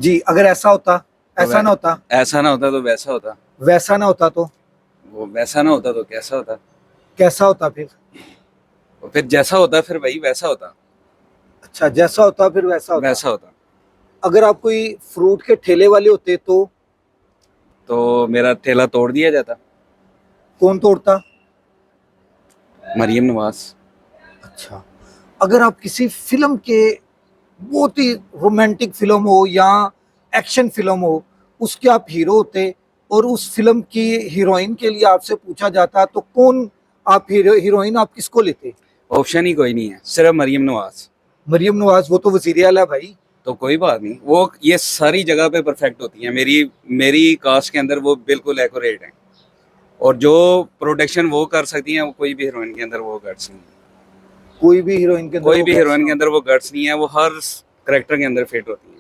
जी, अगर ऐसा होता, ऐसा ना होता, ऐसा ना होता तो वैसा होता, वैसा ना होता तो वो वैसा ना होता तो कैसा होता, कैसा होता फिर? और फिर जैसा होता फिर वही वैसा होता, अच्छा, जैसा होता फिर वैसा होता। वैसा होता। अगर आप कोई फ्रूट के ठेले वाले होते तो तो मेरा ठेला तोड़ दिया जाता। कौन तोड़ता? मरियम नवाज। अच्छा, अगर आप किसी फिल्म के बहुत ही रोमांटिक फिल्म हो या एक्शन फिल्म हो, उसके आप हीरो होते और उस फिल्म की हीरोइन के लिए आपसे पूछा जाता तो कौन आप हीरोइन आप किसको लेते? ऑप्शन ही कोई नहीं है, सिर्फ मरियम नवाज। मरियम नवाज, वो तो वजीर आला भाई। तो कोई बात नहीं, वो ये सारी जगह पे परफेक्ट होती हैं, मेरी मेरी कास्ट के अंदर वो बिल्कुल एक्यूरेट है। और जो प्रोटेक्शन वो कर सकती हैं वो कोई भी हीरोइन के अंदर वो गट्स नहीं है। कोई भी हीरोइन के अंदर कोई वो भी गट्स हीरोइन ना के हो। अंदर वो गट्स नहीं है, वो हर करेक्टर के अंदर फिट होती है।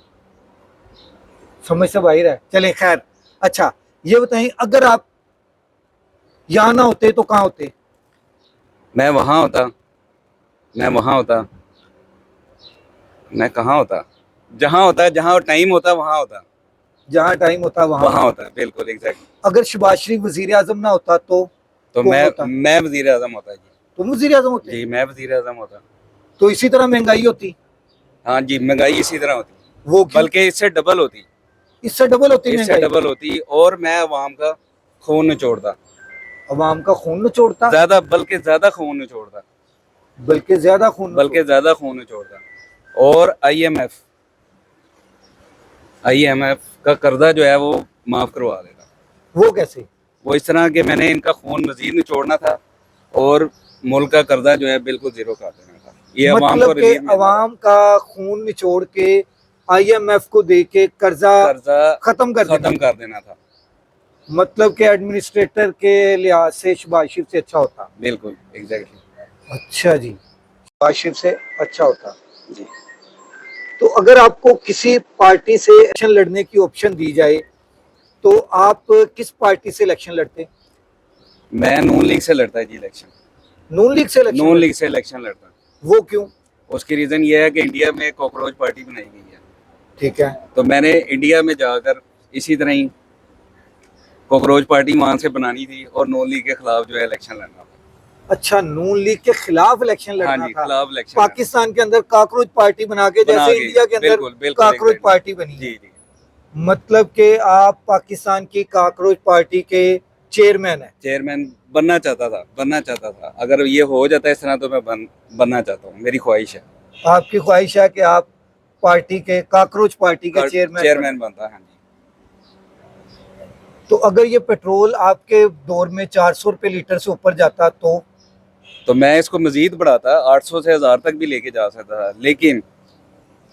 समझ से बाहर है, चले खैर। अच्छा, ये बताएं, अगर आप यहाँ ना होते तो कहाँ होते? मैं वहां होता, मैं वहां होता, मैं कहाँ होता, जहां होता, जहां टाइम होता वहां होता। जहाँ टाइम होता वहां वहां होता। होता बिल्कुल एग्जैक्ट। अगर शहबाज शरीफ वजीर आजम ना होता तो तो कौन होता? मैं वजीर आजम होता जी। तुम वजीर आजम होते? जी मैं वजीर आजम होता। तो इसी तरह महंगाई होती। हाँ जी, महंगाई इसी तरह वो होती, क्यों? बल्कि इससे डबल होती। इससे डबल होती इससे महंगाई? डबल होती और मैं अवाम का खून निचोड़ता। अवाम का खून निचोड़ता? ज्यादा, बल्कि ज्यादा खून निचोड़ता। बल्कि ज्यादा खून बल्कि निचोड़ता। ज्यादा खून निचोड़ता। और आईएमएफ का कर्जा जो है वो माफ करवा देता। वो कैसे? वो इस तरह के मैंने इनका खून मजीद निचोड़ना था और मुल्क का कर्जा जो है बिल्कुल जीरो कर देना था, ये अवाम को मतलब के रिलीफ मिलना था। अवाम का खून निचोड़ के आईएमएफ को दे के कर्जा कर्जा खत्म कर देना खत्म था। कर देना था। मतलब के एडमिनिस्ट्रेटर के लिहाज से शहबाज शरीफ से अच्छा होता। बिल्कुल एग्जैक्टली। अच्छा जी, शहबाज शरीफ से अच्छा होता। जी। तो अगर आपको किसी पार्टी से इलेक्शन लड़ने की ऑप्शन दी जाए तो आप किस पार्टी से इलेक्शन लड़ते? मैं नून लीग से लड़ता जी इलेक्शन। नून लीग से इलेक्शन नून लीग लड़ते? से इलेक्शन लड़ता। वो क्यों? उसकी रीजन ये है कि इंडिया में कॉकरोच पार्टी बनाई गई है। ठीक है। तो मैंने इंडिया में जाकर इसी तरह ही कॉकरोच पार्टी वहां से बनानी थी और नून लीग के खिलाफ जो है इलेक्शन लड़ना था। अच्छा, नून लीग के खिलाफ इलेक्शन हाँ लड़ना जी, था। खिलाफ इलेक्शन लड़ना पाकिस्तान के अंदर काकरोच पार्टी बना के, बना जैसे के। इंडिया के अंदर बिल्कुल बिल्कुल काकरोच एग्जैक्टली। पार्टी बनी जी है। जी। मतलब कि आप पाकिस्तान की काकरोच पार्टी के चेयरमैन हैं। चेयरमैन बनना चाहता था, अगर ये हो जाता है इस तरह तो मैं बनना चाहता हूँ, मेरी ख्वाहिश है। आपकी ख्वाहिश है कि आप पार्टी के काकरोच पार्टी के चेयरमैन बने। चेयरमैन बनता है, हाँ जी। तो अगर ये पेट्रोल आपके दौर में 400 रुपये लीटर से ऊपर जाता तो मैं इसको मजीद बढ़ाता, 800 से 1000 तक भी लेके जा सकता था, लेकिन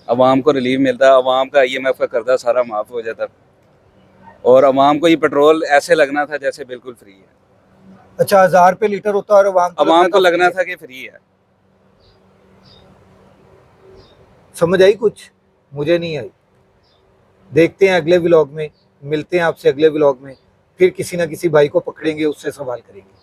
अवाम को रिलीफ मिलता, अवाम का आईएमएफ का कर्जा सारा माफ हो जाता और अवाम को ये पेट्रोल ऐसे लगना था जैसे बिल्कुल फ्री है। अच्छा, 1000 रुपये लीटर होता और आवाम को लगना अवाम को था फ्री लगना है। था कि फ्री है। समझ आई कुछ? मुझे नहीं आई। देखते हैं अगले व्लॉग में, मिलते हैं आपसे अगले व्लॉग में, फिर किसी ना किसी भाई को पकड़ेंगे, उससे सवाल करेंगे।